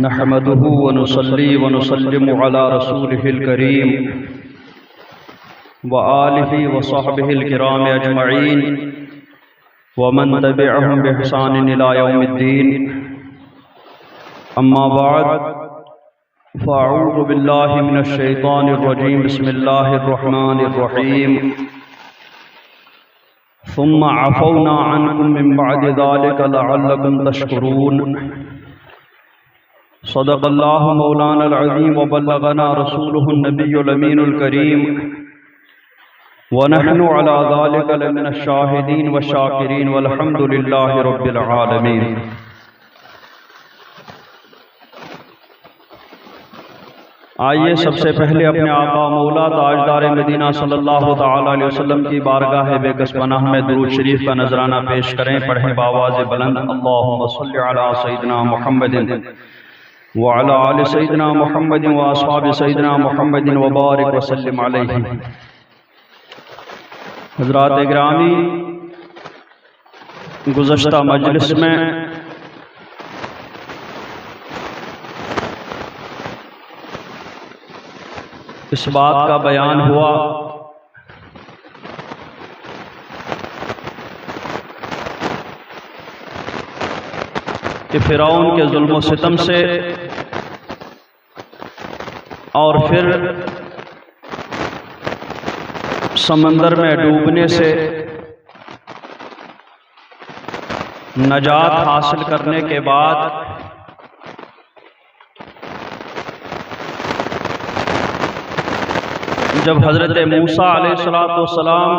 نحمده ونصلي ونسلم على رسوله الكريم وآله وصحبه الكرام أجمعين ومن تبعهم بإحسان إلى يوم الدين. أما بعد فأعوذ بالله من الشيطان الرجيم. بسم الله الرحمن الرحيم. ثم عفونا عنكم من بعد ذلك لعلكم تشكرون. صدق الله مولانا العظيم وبلغنا رسوله النبي الأمين الكريم ونحن على ذلك لمن الشاهدين والشاكرين والحمد لله رب العالمين. آئیے سب سے پہلے اپنے آقا مولا تاجدار مدینہ صلی اللہ تعالی علیہ وسلم کی بارگاہ بے کس پناہ میں درود شریف کا نذرانہ پیش کریں. پڑھیں بآواز بلند اللہم صلی علی سیدنا محمد وعلی آل سیدنا محمد واصحاب سیدنا محمد وبارک وسلم علیہ. حضرات گرامی، گزشتہ مجلس میں اس بات کا بیان ہوا کہ فرعون کے ظلم و ستم سے اور پھر سمندر میں ڈوبنے سے نجات حاصل کرنے کے بعد جب حضرت موسیٰ علیہ السلام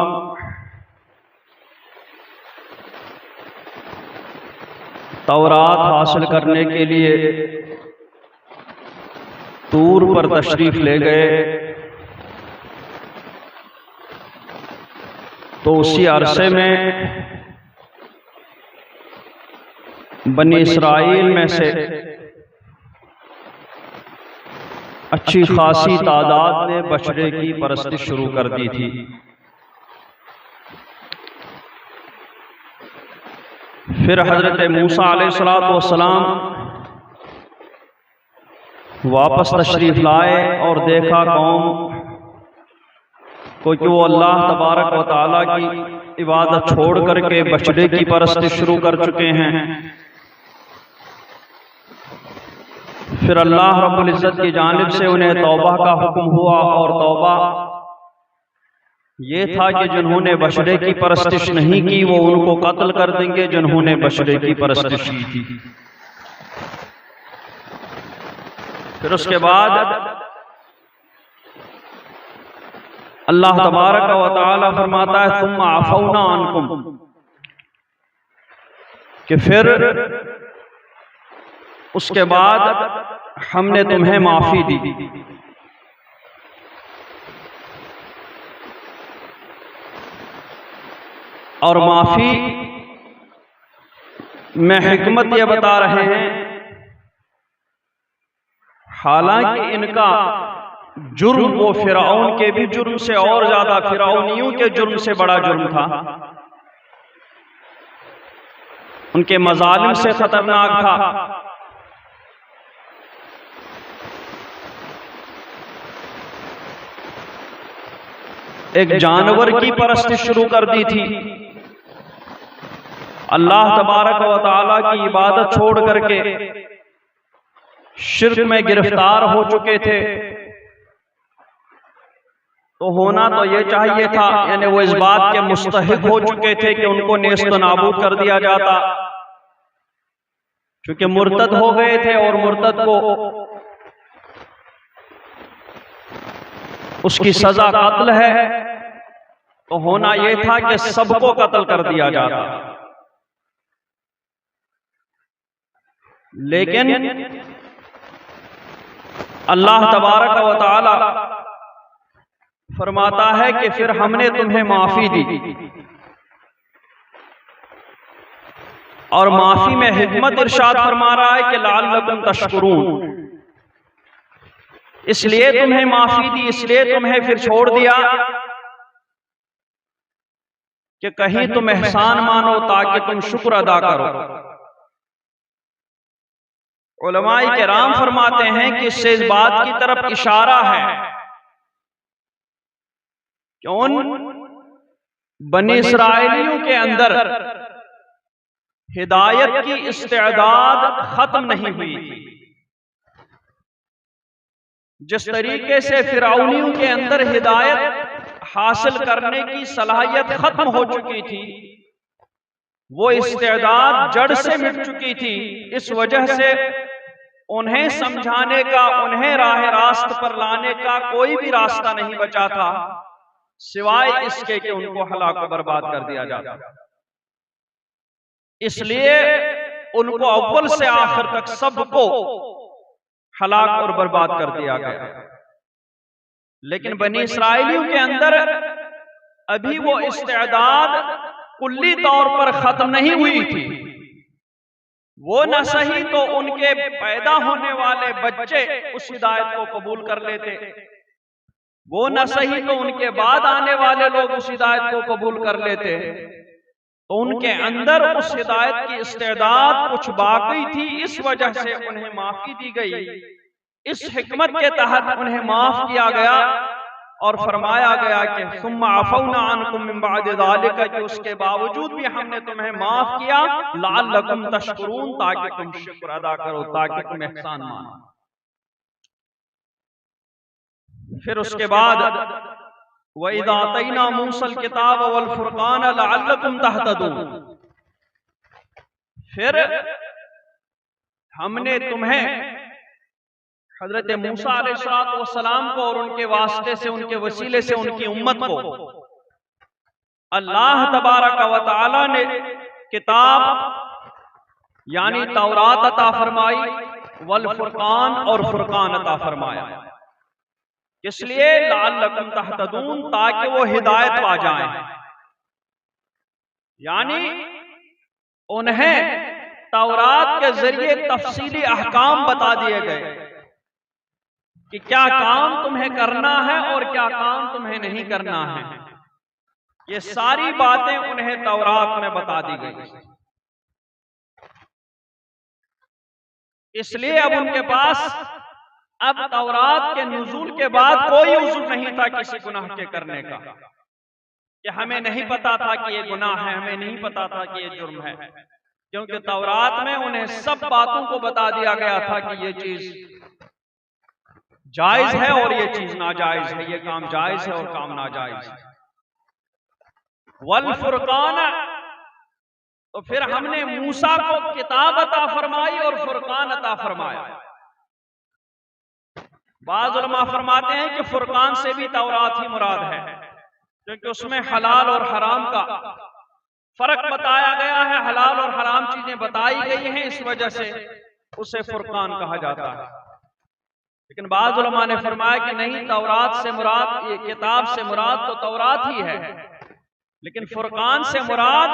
تورات حاصل کرنے کے لیے طور پر تشریف لے گئے تو اسی عرصے میں بنی اسرائیل میں سے اچھی خاصی تعداد نے بچڑے کی پرستش شروع کر دی تھی. پھر حضرت موسیٰ علیہ السلام واپس تشریف لائے اور دیکھا قوم کو کہ وہ اللہ تبارک و تعالیٰ کی عبادت چھوڑ کر کے بچڑے کی پرستش شروع کر چکے ہیں. پھر اللہ رب العزت کی جانب سے انہیں توبہ کا حکم ہوا، اور توبہ یہ تھا کہ جنہوں نے بچڑے کی پرستش نہیں کی وہ ان کو قتل کر دیں گے جنہوں نے بچڑے کی پرستش کی تھی. پھر اس کے بعد اللہ تبارک و تعالی فرماتا ہے ثم عفونا عنکم، کہ پھر اس کے بعد ہم نے تمہیں معافی دی. اور معافی میں حکمت یہ بتا رہے ہیں حالانکہ ان کا جرم وہ فرعون کے بھی جرم سے اور زیادہ، فرعونیوں کے جرم سے بڑا جرم تھا، ان کے مظالم سے خطرناک تھا. ایک جانور کی پرستش شروع کر دی تھی، اللہ تبارک و تعالیٰ کی عبادت چھوڑ کر کے شرک میں گرفتار ہو چکے تھے. تو ہونا تو یہ چاہیے تھا، یعنی وہ اس بات کے مستحق ہو چکے تھے کہ ان کو نیست و نابود کر دیا جاتا، کیونکہ مرتد ہو گئے تھے اور مرتد کو اس کی سزا قتل ہے. تو ہونا یہ تھا کہ سب کو قتل کر دیا جاتا. لیکن اللہ تبارک و تعالی فرماتا ہے کہ پھر ہم نے تمہیں معافی دی، اور معافی میں حکمت ارشاد فرما رہا ہے کہ لعلکم تشکرون، اس لیے تمہیں معافی دی، اس لیے تمہیں پھر چھوڑ دیا کہ کہیں تم احسان مانو تاکہ تم شکر ادا کرو. علماء کرام فرماتے ہیں کہ اس سے اس بات کی طرف اشارہ ہے کہ ان بنی اسرائیلیوں کے اندر ہدایت کی استعداد ختم نہیں ہوئی تھی۔ جس طریقے سے فرعونیوں کے اندر ہدایت حاصل کرنے کی صلاحیت ختم ہو چکی تھی، وہ استعداد جڑ سے مٹ چکی تھی، اس وجہ سے انہیں سمجھانے کا، انہیں راہ راست پر لانے کا کوئی بھی راستہ نہیں بچا تھا سوائے اس کے کہ ان کو ہلاک و برباد کر دیا جاتا۔ اس لیے ان کو اول سے آخر تک سب کو ہلاک اور برباد کر دیا گیا۔ لیکن بنی اسرائیلیوں کے اندر ابھی وہ استعداد کلی طور پر ختم نہیں ہوئی تھی۔ وہ نہ صحیح تو ان کے پیدا ہونے والے بچے اس ہدایت کو قبول کر لیتے، وہ نہ صحیح تو ان کے بعد آنے والے لوگ اس ہدایت کو قبول کر لیتے، تو ان کے اندر اس ہدایت کی استعداد کچھ باقی تھی، اس وجہ سے انہیں معافی دی گئی۔ اس حکمت کے تحت انہیں معاف کیا گیا اور فرمایا گیا کہ ثم عفونا عنکم من بعد ذلک، کہ اس کے باوجود بھی ہم نے تمہیں معاف کیا لعلکم تشکرون، تاکہ تم شکر ادا کرو، تاکہ تم احسان مانو۔ پھر اس کے بعد وَإِذَا آتَيْنَا مُوسَى الْكِتَابَ وَالْفُرْقَانَ لَعَلَّكُمْ تَهْتَدُونَ، پھر ہم نے تمہیں حضرت موسیٰ علیہ السلام کو اور ان کے واسطے سے، ان کے وسیلے سے ان کی امت کو اللہ تبارک و تعالی نے کتاب یعنی تورات عطا فرمائی، والفرقان اور فرقان عطا فرمایا، اس لیے لعلکم تہتدون، تاکہ وہ ہدایت پا جائیں۔ یعنی انہیں تورات کے ذریعے تفصیلی احکام بتا دیے گئے کہ کیا کام تمہیں کرنا ہے اور کیا کام تمہیں نہیں کرنا ہے، یہ ساری باتیں انہیں تورات میں بتا دی گئی۔ اس لیے اب ان کے پاس اب تورات کے نزول کے بعد کوئی عذر نہیں تھا کسی گناہ کے کرنے کا، کہ ہمیں نہیں پتا تھا کہ یہ گناہ ہے، ہمیں نہیں پتا تھا کہ یہ جرم ہے، کیونکہ تورات میں انہیں سب باتوں کو بتا دیا گیا تھا کہ یہ چیز جائز ہے اور یہ چیز ناجائز ہے، یہ کام جائز ہے اور کام ناجائز ہے۔ والفرقان، تو پھر ہم نے موسیٰ کو کتاب عطا فرمائی اور فرقان عطا فرمایا۔ بعض علماء فرماتے ہیں کہ فرقان سے بھی تورات ہی مراد ہے، کیونکہ اس میں حلال اور حرام کا فرق بتایا گیا ہے، حلال اور حرام چیزیں بتائی گئی ہیں، اس وجہ سے اسے فرقان کہا جاتا ہے۔ لیکن بعض علماء نے فرمایا کہ نہیں، تورات سے مراد، یہ کتاب سے مراد تو تورات ہی ہے، لیکن فرقان سے مراد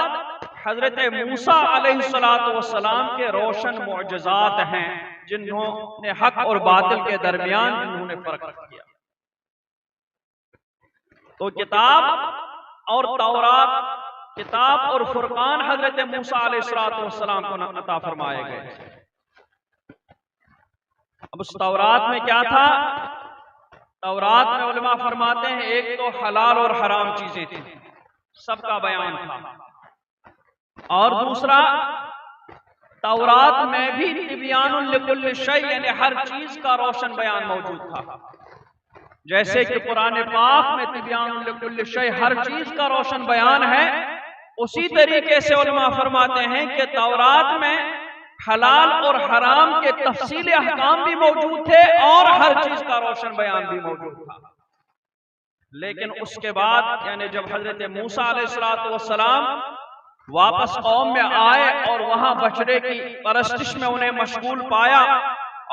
حضرت موسیٰ علیہ السلام کے روشن معجزات ہیں، جنہوں نے حق اور باطل کے درمیان جنہوں نے فرق کیا۔ تو کتاب اور تورات، کتاب اور فرقان حضرت موسیٰ علیہ السلام کو عطا فرمائے گئے۔ اب اس تورات میں کیا تھا؟ تورات میں علماء فرماتے ہیں ایک تو حلال اور حرام چیزیں تھیں، سب کا بیان تھا، اور دوسرا تورات میں بھی تبیان لکل شیء، یعنی ہر چیز کا روشن بیان موجود تھا۔ جیسے کہ قرآن پاک میں تبیان لکل شیء، ہر چیز کا روشن بیان ہے، اسی طریقے سے علماء فرماتے ہیں کہ تورات میں حلال اور حرام کے تفصیلی احکام بھی موجود تھے اور ہر چیز کا روشن بیان بھی موجود تھا۔ لیکن اس کے بعد یعنی جب حضرت موسیٰ علیہ السلام واپس قوم میں آئے اور وہاں بچڑے کی پرستش میں انہیں مشغول پایا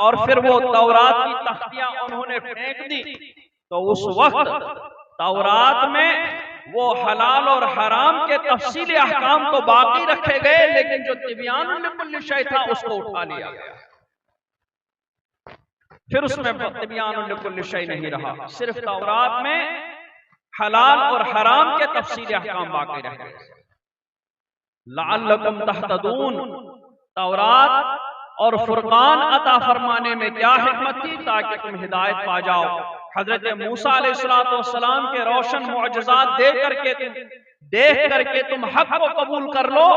اور پھر وہ تورات کی تختیاں انہوں نے پھینک دی، تو اس وقت تورات میں وہ حلال اور حرام کے تفصیلی احکام تو باقی رکھے گئے، لیکن جو تبیان لکل شیء تھا اس کو اٹھا لیا گیا۔ پھر اس میں تبیان لکل شیء نہیں رہا، صرف تورات میں حلال اور حرام کے تفصیلی احکام باقی رہ گئے۔ لعلکم تہتدون، تورات اور فرقان عطا فرمانے میں کیا حکمت تھی؟ تاکہ تم ہدایت پا جاؤ۔ حضرت موسیٰ علیہ السلام کے روشن معجزات دیکھ کر کے تم حق کو قبول کر لو،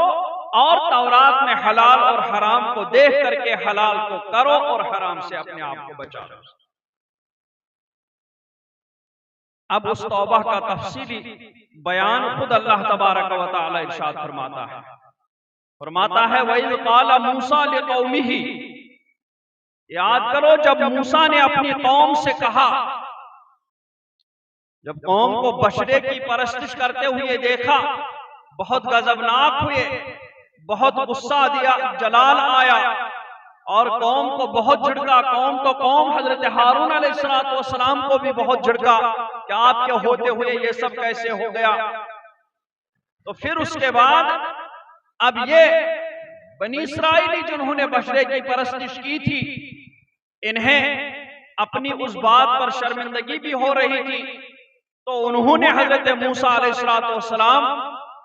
اور تورات میں حلال اور حرام کو دیکھ کر کے حلال کو کرو اور حرام سے اپنے آپ کو بچاؤ۔ اب اس توبہ کا تفصیلی بیان خود اللہ تبارک و تعالی ارشاد فرماتا ہے وَإِذْ قَالَ مُوسَىٰ لِقَوْمِهِ، یاد کرو جب موسیٰ نے اپنی قوم سے کہا، جب قوم کو بچڑے کی پرستش کرتے ہوئے دیکھا، بہت غضبناک ہوئے، بہت غصہ دیا، جلال آیا، اور قوم کو بہت جھڑکا۔ قوم حضرت ہارون علیہ السلام کو بھی بہت جھڑکا کہ آپ کے ہوتے ہوئے یہ سب کیسے ہو گیا۔ تو پھر اس کے بعد اب یہ بنی اسرائیلی جنہوں نے بچڑے کی پرستش کی تھی، انہیں اپنی اس بات پر شرمندگی بھی ہو رہی تھی، تو انہوں نے حضرت موسیٰ علیہ السلام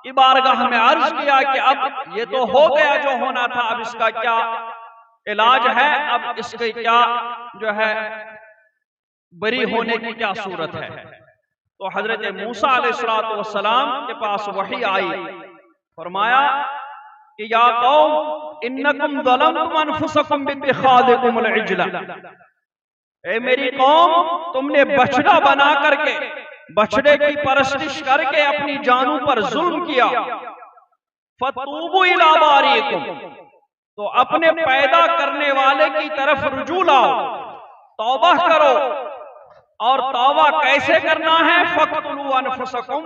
کی بارگاہ میں عرض کیا کہ اب یہ تو ہو گیا جو ہونا تھا، اب اس کا کیا علاج ہے، اب اس کے کیا جو ہے بری ہونے کی کیا صورت ہے۔ تو حضرت موسیٰ علیہ السلام کے پاس وحی آئی، فرمایا کہ یا قوم انکم ظلمتم انفسکم باتخاذکم العجل، اے میری قوم تم نے بچڑا بنا کر کے، بچڑے کی پرستش کر کے اپنی جانوں پر ظلم کیا۔ فتوبوا الی باریکم، تو اپنے پیدا کرنے والے کی طرف رجوع لاؤ، توبہ کرو۔ اور توبہ کیسے کرنا ہے؟ فَقْتُلُوا أَنفُسَكُمْ،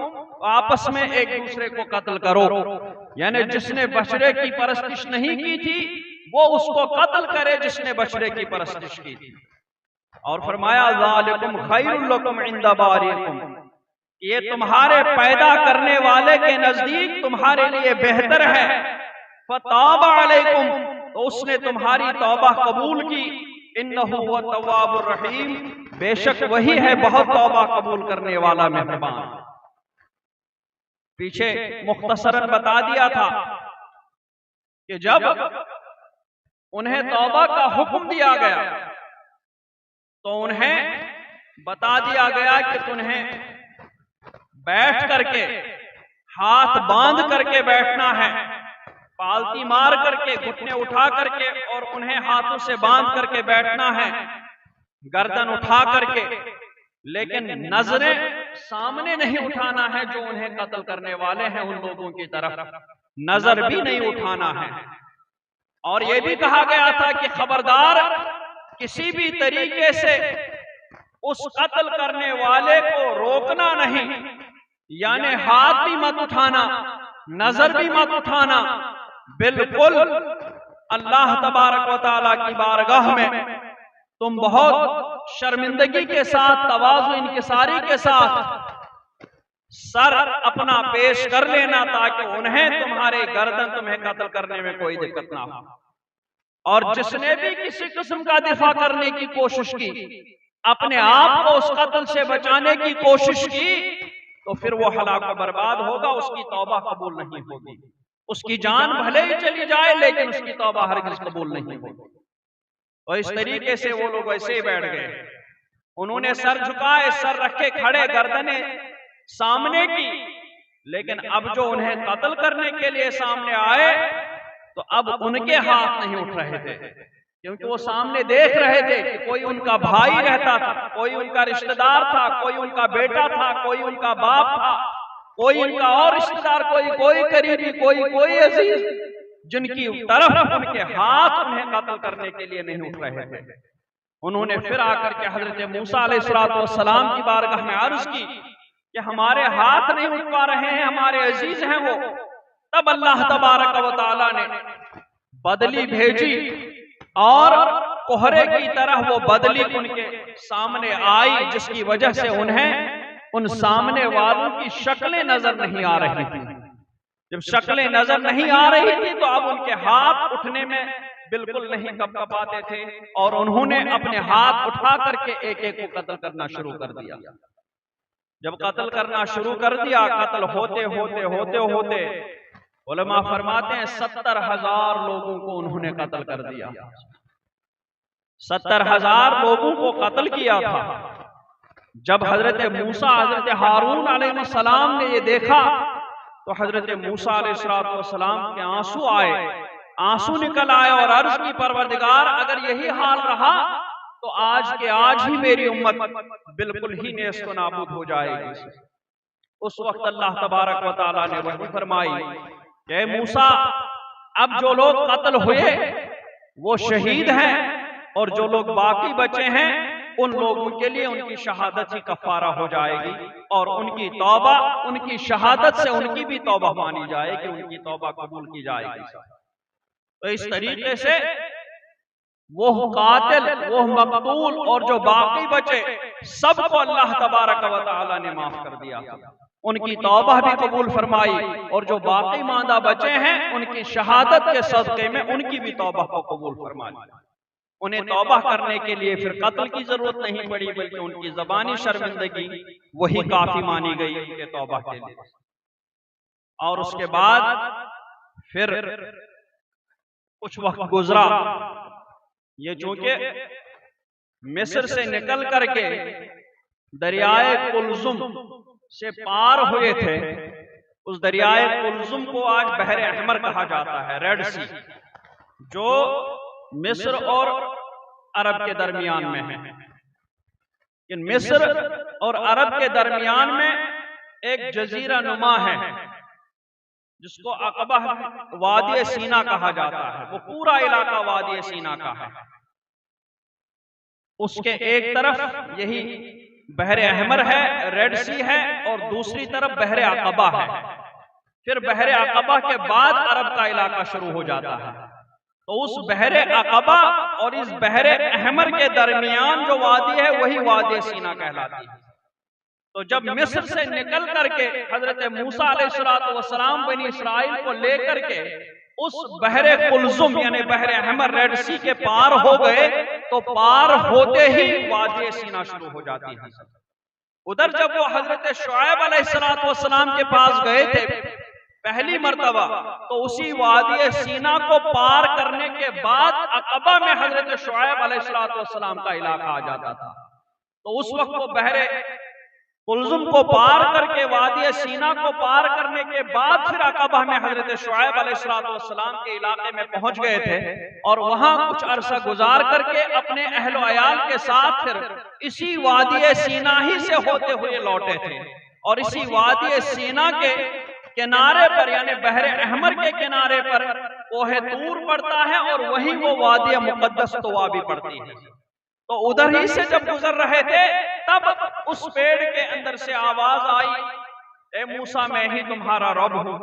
آپس میں ایک دوسرے کو قتل کرو، یعنی جس نے بچڑے کی پرستش نہیں کی تھی وہ اس کو قتل کرے جس نے بچڑے کی پرستش کی تھی۔ اور فرمایا ذَلِكُمْ خَيْرٌ لَكُمْ عِنْدَ بَارِئِكُمْ، یہ تمہارے پیدا کرنے والے کے نزدیک تمہارے لیے بہتر ہے۔ فَتَابَ عَلَيْكُمْ، تو اس نے تمہاری توبہ قبول کی۔ انہ هو التواب الرحیم، بے شک وہی ہے بہت توبہ قبول کرنے والا مہربان۔ پیچھے مختصراً بتا دیا تھا کہ جب انہیں توبہ کا حکم دیا گیا تو انہیں بتا دیا گیا کہ تمہیں بیٹھ کر کے، ہاتھ باندھ کر کے بیٹھنا ہے، پالتی مار کر کے، گھٹنے اٹھا کر کے، اور انہیں ہاتھوں سے باندھ کر کے بیٹھنا ہے، گردن اٹھا کر کے، لیکن نظریں سامنے نہیں اٹھانا ہے جو انہیں قتل کرنے والے ہیں ان لوگوں کی طرف، نظر بھی نہیں اٹھانا ہے۔ اور یہ بھی کہا گیا تھا کہ خبردار کسی بھی طریقے سے اس قتل کرنے والے کو روکنا نہیں، یعنی ہاتھ بھی مت اٹھانا، نظر بھی مت اٹھانا، بالکل اللہ تبارک و تعالیٰ کی بارگاہ میں تم بہت شرمندگی کے ساتھ، تواضع انکساری کے ساتھ سر اپنا پیش کر لینا، تاکہ انہیں تمہارے گردن تمہیں قتل کرنے میں کوئی دقت نہ ہو۔ اور جس نے بھی کسی قسم کا دفاع کرنے کی کوشش کی، اپنے آپ کو اس قتل سے بچانے کی کوشش کی، تو پھر وہ ہلاک و برباد ہوگا، اس کی توبہ قبول نہیں ہوگی۔ اس کی جان بھلے ہی چلی جائے لیکن اس کی توبہ ہرگز قبول نہیں ہوگی۔ اور اس طریقے سے وہ لوگ ایسے ہی بیٹھ گئے، انہوں نے سر جھکائے، سر رکھے کھڑے، گردنیں سامنے کی، لیکن اب جو انہیں قتل کرنے کے لیے سامنے آئے تو اب ان کے ہاتھ نہیں اٹھ رہے تھے، کیونکہ وہ سامنے دیکھ رہے تھے کہ کوئی ان کا بھائی رہتا تھا، کوئی ان کا رشتہ دار تھا، کوئی ان کا بیٹا تھا، کوئی ان کا باپ تھا، کوئی ان کا اور رشتہ دار، کوئی قریبی، کوئی عزیز، جن کی طرف ان کے ہاتھ انہیں قتل کرنے کے لیے نہیں اٹھ رہے تھے۔ انہوں نے پھر آ کر کے حضرت موسیٰ علیہ السلام کی بارگاہ میں عرض کی کہ ہمارے ہاتھ نہیں اٹھ پا رہے ہیں، ہمارے عزیز ہیں وہ۔ تب اللہ تبارک و تعالیٰ نے بدلی بھیجی، اور کوہرے کی طرح وہ بدلی ان کے سامنے آئی، جس کی وجہ سے انہیں ان سامنے والوں کی شکلیں نظر نہیں آ رہی تھی۔ جب شکلیں نظر نہیں آ رہی تھی تو اب ان کے ہاتھ اٹھنے میں بالکل نہیں کپکپاتے تھے، اور انہوں نے اپنے ہاتھ اٹھا کر کے ایک ایک کو قتل کرنا شروع کر دیا۔ جب قتل کرنا شروع کر دیا، قتل ہوتے ہوتے علماء فرماتے ہیں 70,000 لوگوں کو انہوں نے قتل کر دیا، 70,000 لوگوں کو قتل کیا تھا۔ جب حضرت موسیٰ حضرت ہارون علیہ السلام نے یہ دیکھا تو حضرت موسیٰ علیہ السلام کے آنسو آئے، آنسو نکل آئے اور عرض کی پروردگار اگر یہی حال رہا تو آج کے آج ہی میری امت بالکل ہی نیست و نابود ہو جائے گی۔ اس وقت اللہ تبارک و تعالیٰ نے وحی فرمائی کہ اے موسیٰ اب جو لوگ قتل ہوئے وہ شہید ہیں اور جو لوگ باقی بچے ہیں ان لوگوں کے لیے ان کی شہادت ہی کفارہ ہو جائے گی، اور ان کی توبہ، ان کی شہادت سے ان کی بھی توبہ مانی جائے گی، ان کی توبہ قبول کی جائے گی۔ تو اس طریقے سے وہ قاتل، وہ مقتول اور جو باقی بچے سب کو اللہ تبارک و تعالی نے معاف کر دیا، ان کی توبہ بھی قبول فرمائی، اور جو باقی ماندہ بچے ہیں ان کی شہادت کے صدقے میں ان کی بھی توبہ کو قبول فرمائی۔ انہیں توبہ کرنے کے لیے پھر قتل کی ضرورت نہیں پڑی، بلکہ ان کی زبانی شرمندگی وہی کافی مانی گئی ان کے توبہ کے لیے۔ اور اس کے بعد پھر کچھ وقت گزرا، یہ چونکہ مصر سے نکل کر کے دریائے کلزم سے پار ہوئے تھے، اس دریائے کلزم کو آج بحر احمر کہا جاتا ہے، ریڈ سی، جو مصر اور عرب کے درمیان میں ہے۔ ان مصر اور عرب کے درمیان میں ایک جزیرہ نما ہے جس کو عقبہ وادی سینا کہا جاتا ہے، وہ پورا علاقہ وادی سینا کا ہے۔ اس کے ایک طرف یہی بحر احمر ہے، ریڈ سی ہے، اور دوسری طرف بحر عقبہ ہے۔ پھر بحر عقبہ کے بعد عرب کا علاقہ شروع ہو جاتا ہے۔ تو اس بحر عقبہ اور اس بحر احمر کے درمیان جو وادی ہے وہی وادی سینا کہلاتی ہے۔ تو جب مصر سے نکل کر کے حضرت موسیٰ علیہ السلام بنی اسرائیل کو لے کر کے اس بحر کلزم یعنی بحر احمر ریڈ سی کے پار ہو گئے تو پار ہوتے ہی وادی سینا شروع ہو جاتی ہے۔ ادھر جب وہ حضرت شعیب علیہ السلام کے پاس گئے تھے پہلی مرتبہ، تو اسی وادی سینا کو پار کرنے کے بعد عقبہ میں حضرت شعیب علیہ السلام کا علاقہ آ جاتا تھا۔ تو اس وقت وہ بحر کلزم کو پار کر کے وادی سینا کو پار کرنے کے بعد پھر عقبہ میں حضرت شعیب علیہ السلام کے علاقے میں پہنچ گئے تھے، اور وہاں کچھ عرصہ گزار کر کے اپنے اہل و عیال کے ساتھ پھر اسی وادی سینا ہی سے ہوتے ہوئے لوٹے تھے، اور اسی وادی سینا کے کنارے پر یعنی بحر احمر کے کنارے پر کوہ طور پڑتا ہے، اور وہیں وہ وادی مقدس طوا بھی پڑتی ہے۔ تو ادھر ہی سے جب گزر رہے تھے تب اس پیڑ کے اندر سے آواز آئی، اے موسیٰ میں ہی تمہارا رب ہوں۔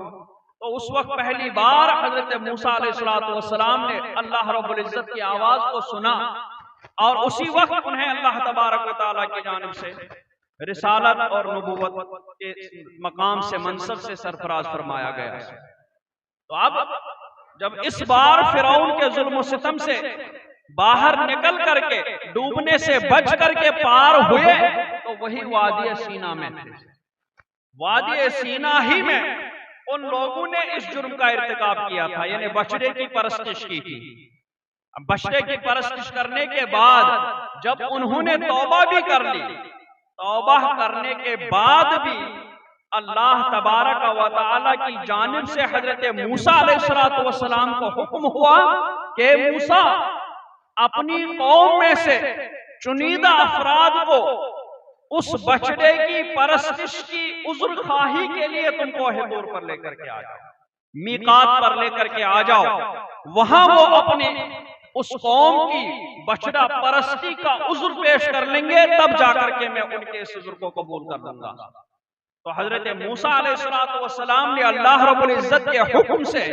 تو اس وقت پہلی بار حضرت موسیٰ علیہ السلام نے اللہ رب العزت کی آواز کو سنا، اور اسی وقت انہیں اللہ تبارک و تعالیٰ کی جانب سے رسالت اور نبوت کے مقام سے منصب سے سرفراز فرمایا گیا۔ تو اب جب اس بار فرعون کے ظلم و ستم سے باہر نکل کر کے ڈوبنے سے بچ کر کے پار ہوئے تو وہی وادی سینا میں تھے۔ وادی سینا ہی میں ان لوگوں نے اس جرم کا ارتکاب کیا تھا، یعنی بچڑے کی پرستش کی تھی۔ بچڑے کی پرستش کرنے کے بعد جب انہوں نے توبہ بھی کر لی، توبہ کرنے کے بعد بھی اللہ تبارک و تعالی کی جانب سے حضرت موسیٰ علیہ السلام کو حکم ہوا کہ موسیٰ اپنی قوم میں سے چنیدہ افراد کو اس بچڑے کی پرستش کی عذر خواہی کے لیے تم کوہ طور پر لے کر کے آ جاؤ، میقات پر لے کر کے آ جاؤ، وہاں وہ اپنے اس قوم کی بچڑا پرستی کا عذر پیش کر لیں گے، تب جا کر کے میں ان کے اس عذر کو قبول کر لوں گا۔ تو حضرت موسیٰ علیہ السلام نے اللہ رب العزت کے حکم سے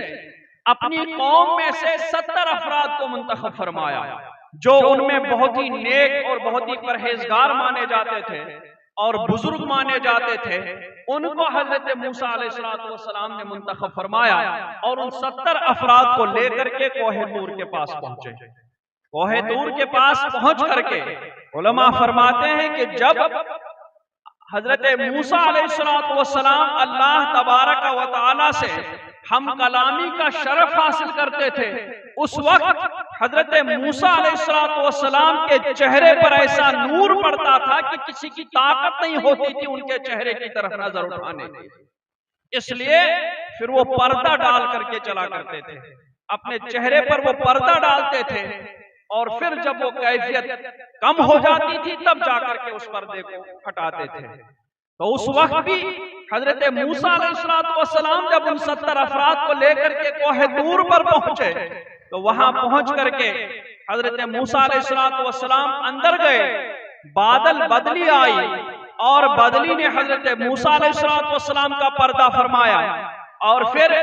اپنی قوم میں سے 70 افراد کو منتخب فرمایا، جو ان میں بہت ہی نیک اور بہت ہی پرہیزگار مانے جاتے تھے اور بزرگ مانے جاتے تھے۔ ان کو حضرت موسیٰ علیہ السلام نے منتخب فرمایا، اور ان 70 افراد کو لے کر کے کوہ طور کے پاس پہنچے۔ کوہ طور کے پاس پہنچ کر کے علماء فرماتے ہیں کہ جب حضرت موسیٰ علیہ السلام اللہ تبارک و تعالی سے ہم کلامی کا شرف حاصل کرتے تھے، اس وقت حضرت موسیٰ علیہ السلام کے چہرے پر ایسا نور پڑتا تھا کہ کسی کی طاقت نہیں ہوتی تھی ان کے چہرے کی طرف نظر اٹھانے کی۔ اس لیے پھر وہ پردہ ڈال کر کے چلا کرتے تھے، اپنے چہرے پر وہ پردہ ڈالتے تھے، اور پھر جب وہ کیفیت کم ہو جاتی تھی تب جا کر کے اس پردے کو ہٹاتے تھے۔ تو اس وقت بھی حضرت موسیٰ علیہ السلام جب ان 70 افراد کو لے کر کے کوہ طور پر پہنچے تو وہاں پہنچ کر کے حضرت موسیٰ علیہ السلام اندر گئے، بادل بدلی آئی اور بدلی نے حضرت موسیٰ علیہ السلام کا پردہ فرمایا، اور پھر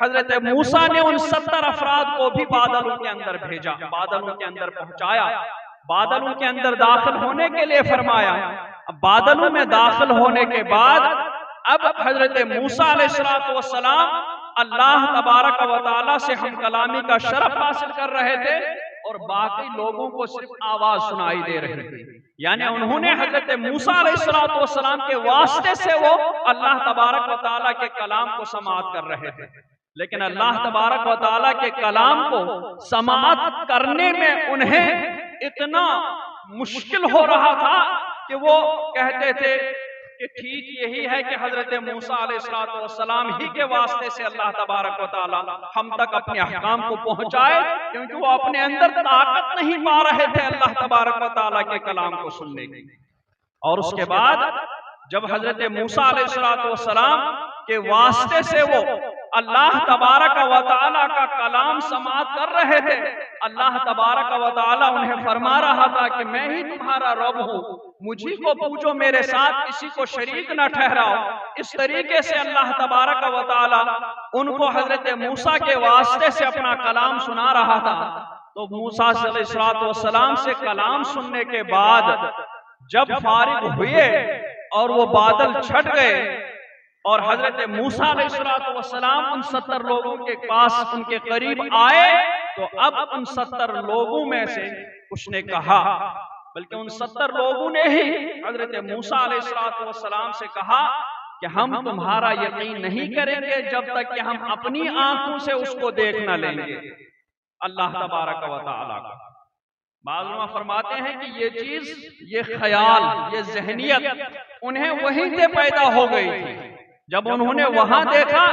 حضرت موسیٰ نے ان 70 افراد کو بھی بادل ان کے اندر بھیجا، بادل ان کے اندر پہنچایا، بادل ان کے اندر داخل ہونے کے لیے فرمایا۔ اب بادلوں میں داخل ہونے کے بعد اب حضرت موسیٰ علیہ السلام اللہ تبارک و تعالیٰ سے ہم کلامی کا شرف حاصل کر رہے تھے، اور باقی لوگوں کو صرف آواز سنائی دے رہی تھی، یعنی انہوں نے حضرت موسیٰ علیہ السلام کے واسطے سے وہ اللہ تبارک و تعالیٰ کے کلام کو سماعت کر رہے تھے، لیکن اللہ تبارک و تعالیٰ کے کلام کو سماعت کرنے میں انہیں اتنا مشکل ہو رہا تھا کہ وہ کہتے تھے کہ ٹھیک یہی ہے کہ حضرت موسیٰ علیہ السلام ہی کے واسطے سے اللہ تبارک و تعالی ہم تک اپنے احکام کو پہنچائے، کیونکہ وہ اپنے اندر طاقت نہیں پا رہے تھے اللہ تبارک و تعالی کے کلام کو سننے کی۔ اور اس کے بعد جب حضرت موسیٰ علیہ السلام کے واسطے سے وہ اللہ تبارک و تعالی کا کلام سماعت کر رہے تھے، اللہ تبارک و تعالی انہیں فرما رہا تھا کہ میں ہی تمہارا رب ہوں، مجھی کو پوجو، میرے ساتھ کسی کو شریک نہ ٹھہراؤ۔ اس طریقے سے اللہ تبارک و تعالی ان کو حضرت موسیٰ کے واسطے سے اپنا کلام سنا رہا تھا۔ تو موسیٰ علیہ السلام سے کلام سننے کے بعد جب فارغ ہوئے اور وہ بادل چھٹ گئے اور حضرت موسیٰ علیہ السلام ان 70 لوگوں کے پاس ان کے قریب آئے، تو اب ان 70 لوگوں میں سے کچھ نے کہا، بلکہ ان 70 لوگوں نے ہی حضرت موسیٰ علیہ السلام سے کہا کہ ہم تمہارا یقین نہیں کریں گے جب تک کہ ہم اپنی آنکھوں سے اس کو دیکھ نہ لیں گے، اللہ تبارک و تعالیٰ کا۔ بعض علماء فرماتے ہیں کہ یہ چیز، یہ خیال، یہ ذہنیت انہیں وہیں سے پیدا ہو گئی تھی۔ جب انہوں نے وہاں دیکھا،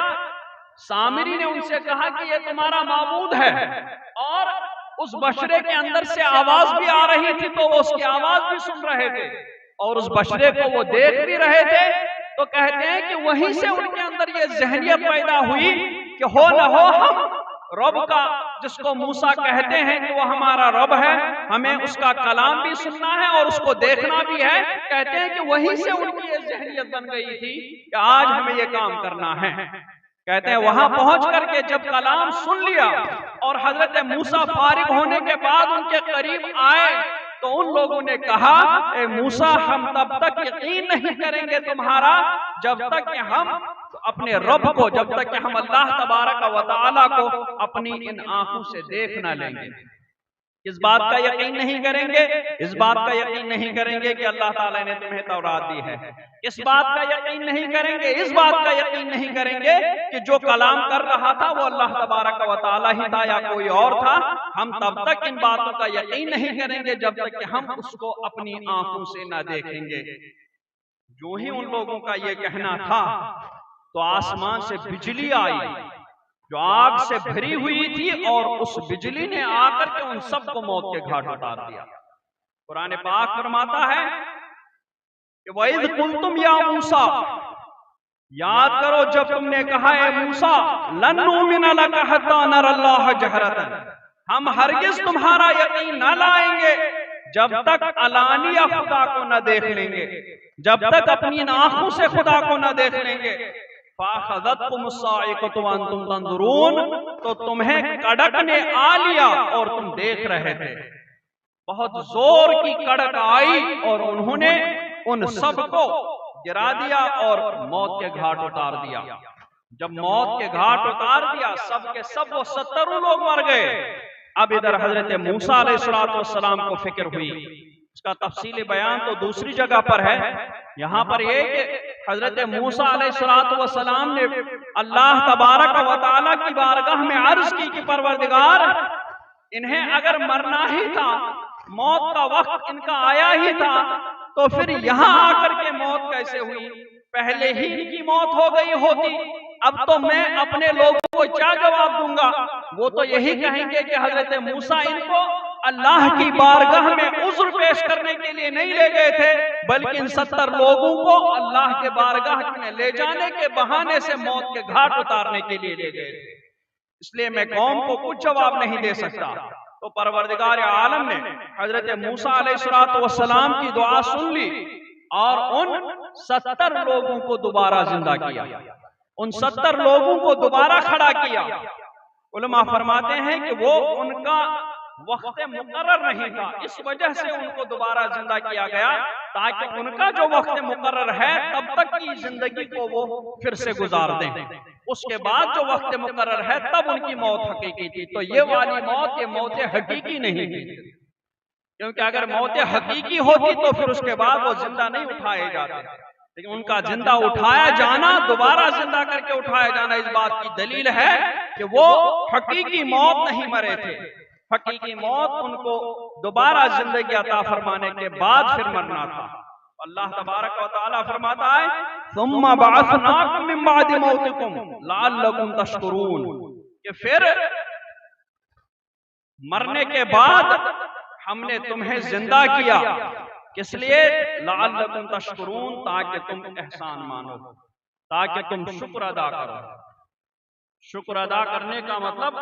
سامری نے ان سے کہا کہ یہ تمہارا معبود ہے، اور اس بشرے کے اندر سے آواز بھی آ رہی تھی تو وہ اس کی آواز بھی سن رہے تھے، اور اس بشرے کو وہ دیکھ بھی رہے تھے۔ تو کہتے ہیں کہ وہیں سے ان کے اندر یہ ذہنیت پیدا ہوئی کہ ہو نہ ہو ہم رب کا، جس کو موسیٰ کہتے ہیں کہ وہ ہمارا رب ہے، ہمیں اس کا کلام بھی سننا ہے اور اس کو دیکھنا بھی ہے۔ کہتے ہیں کہ وہیں سے ان کی یہ ذہنیت بن گئی تھی کہ آج ہمیں یہ کام کرنا ہے۔ کہتے ہیں وہاں پہنچ کر کے جب کلام سن لیا اور حضرت موسیٰ فارغ ہونے کے بعد ان کے قریب آئے، تو ان لوگوں نے کہا، اے موسیٰ، ہم تب تک یقین نہیں کریں گے تمہارا جب تک کہ ہم اپنے رب کو، جب تک کہ ہم اللہ تبارک و تعالیٰ کو اپنی ان آنکھوں سے دیکھ نہ لیں گے۔ اس بات کا یقین نہیں کریں گے، اس بات کا یقین نہیں کریں گے کہ اللہ تعالیٰ نے تمہیں تورات دی ہے، اس بات کا یقین نہیں کریں گے، اس بات کا یقین نہیں کریں گے کہ جو کلام کر رہا تھا وہ اللہ تبارک و تعالیٰ ہی تھا یا کوئی اور تھا۔ ہم تب تک ان باتوں کا یقین نہیں کریں گے جب تک کہ ہم اس کو اپنی آنکھوں سے نہ دیکھیں گے۔ جو ہی ان لوگوں کا یہ کہنا تھا تو آسمان سے بجلی آئی جو آگ سے بھری ہوئی تھی، اور اس بجلی نے آ کر کے ان سب کو موت کے گھاٹ اتار دیا۔ قرآن پاک فرماتا ہے کہ وَإِذْ قُلْتُمْ يَا مُوسَىٰ، یاد کرو جب تم نے کہا اے موسیٰ، لَن نُؤْمِنَ لَكَ حَتَّىٰ نَرَى اللَّهَ جَهْرَةً، ہم ہرگز تمہارا یقین نہ لائیں گے جب تک علانیہ خدا کو نہ دیکھ لیں گے، جب تک اپنی آنکھوں سے خدا کو نہ دیکھ لیں گے۔ فَأَخَذَتْكُمُ الصَّاعِقَةُ وَأَنْتُمْ تَنظُرُونَ، تو تمہیں کڑک نے آ لیا اور تم دیکھ رہے تھے۔ بہت زور کی کڑک آئی اور انہوں نے ان سب کو گرا دیا اور موت کے گھاٹ اتار دیا۔ جب موت کے گھاٹ اتار دیا، سب کے سب وہ 70 لوگ مر گئے۔ اب ادھر حضرت موسیٰ علیہ السلام کو فکر ہوئی، اس کا تفصیل بیان تو دوسری جگہ پر ہے. یہاں پر یہ کہ حضرت موسیٰ علیہ السلام نے اللہ تبارک و تعالیٰ کی بارگاہ میں عرض کی کہ پروردگار انہیں اگر مرنا ہی تھا، موت کا وقت ان کا آیا ہی تھا، تو پھر یہاں آ کر کے موت کیسے ہوئی؟ پہلے ہی ان کی موت ہو گئی ہوتی. اب تو میں اپنے لوگوں کو کیا جواب دوں گا؟ وہ تو یہی کہیں گے کہ حضرت موسیٰ ان کو اللہ کی بارگاہ میں عذر پیش کرنے کے لیے نہیں لے گئے تھے، بلکہ ان 70 لوگوں کو اللہ کے بارگاہ میں لے جانے کے بہانے سے موت کے گھاٹ اتارنے کے لیے لے گئے تھے. اس لیے میں قوم کو کچھ جواب نہیں دے سکتا. تو پروردگار عالم نے حضرت موسیٰ علیہ السلام کی دعا سن لی اور ان 70 لوگوں کو دوبارہ زندہ کیا، ان 70 لوگوں کو دوبارہ کھڑا کیا. علماء فرماتے ہیں کہ وہ ان کا وقت مقرر نہیں تھا، اس وجہ سے ان کو دوبارہ زندہ کیا گیا تاکہ ان کا جو وقت مقرر ہے تب تک کی زندگی کو وہ پھر سے گزار دیں. اس کے بعد جو وقت مقرر ہے تب ان کی موت حقیقی تھی. تو یہ والی موت یہ موت حقیقی نہیں تھی، کیونکہ اگر موت حقیقی ہوتی تو پھر اس کے بعد وہ زندہ نہیں اٹھائے جاتے. لیکن ان کا زندہ اٹھایا جانا، دوبارہ زندہ کر کے اٹھایا جانا، اس بات کی دلیل ہے کہ وہ حقیقی موت نہیں مرے تھے. حقیقی موت ان کو دوبارہ زندگی عطا فرمانے کے بعد پھر مرنا تھا. اللہ تبارک و تعالیٰ فرماتا ہے ثم بعثناکم من بعد موتکم لعلکم تشکرون، کہ پھر مرنے کے بعد ہم نے تمہیں زندہ کیا. کس لیے؟ لعلکم تشکرون، تاکہ تم احسان مانو، تاکہ تم شکر ادا کرو. شکر ادا کرنے کا مطلب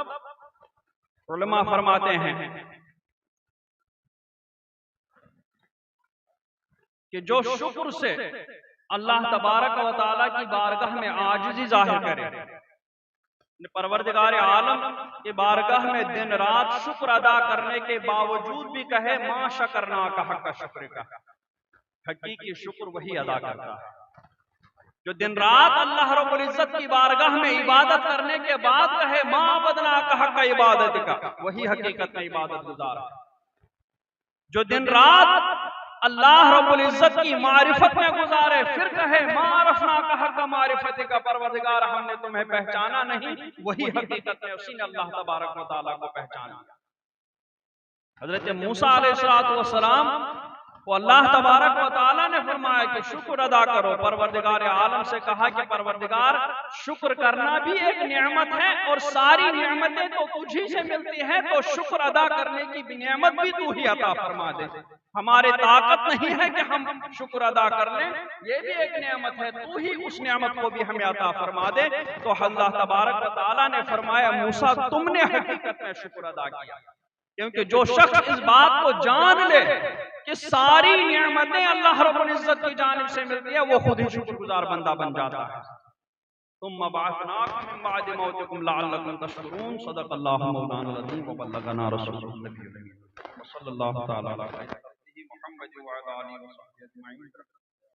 علماء فرماتے ہیں کہ جو شکر سے اللہ تبارک و تعالیٰ کی بارگاہ میں عاجزی ظاہر کرے، پروردگار عالم کی بارگاہ میں دن رات شکر ادا کرنے کے باوجود بھی کہے ما شکرنا کا حق شکر کا، حقیقی شکر وہی ادا کرتا ہے جو دن رات اللہ رب العزت کی بارگاہ میں عبادت کرنے کے بعد کہے ما عبدنا کا حق عبادت کا، وہی حقیقت میں عبادت گزار ہے. جو دن رات اللہ رب العزت کی معرفت میں گزارے پھر کہے ما عرفنا کا حق معرفت کا، پروردگار ہم نے تمہیں پہچانا نہیں، وہی حقیقت ہے، اسی نے اللہ تبارک و تعالیٰ کو پہچانا. حضرت موسیٰ علیہ السلام کو اللہ تبارک و تعالیٰ نے فرمایا کہ شکر ادا کرو. پروردگار عالم سے کہا کہ پروردگار شکر کرنا بھی ایک نعمت ہے اور ساری نعمتیں تو تجھی سے ملتی ہیں، تو شکر ادا کرنے کی نعمت بھی تو ہی عطا فرما دے. ہمارے طاقت نہیں ہے کہ ہم شکر ادا کر لیں، یہ بھی ایک نعمت ہے، تو ہی اس نعمت کو بھی ہمیں عطا فرما دے. تو اللہ تبارک و تعالیٰ نے فرمایا موسیٰ تم نے حقیقت میں شکر ادا کیا، کیونکہ جو شخص اس بات کو جان لے کہ ساری نعمتیں اللہ رب العزت کی جانب سے ملتی ہیں، وہ خود ہی شکر گزار بندہ بن جاتا ہے. ثم بعثناکم من بعد موتکم لعلکم تشکرون. صدق اللہ مولانا العظیم وبلغنا رسول النبی الامین. صلی اللہ تعالی علی محمد وعلی آلہ وصحبہ اجمعین.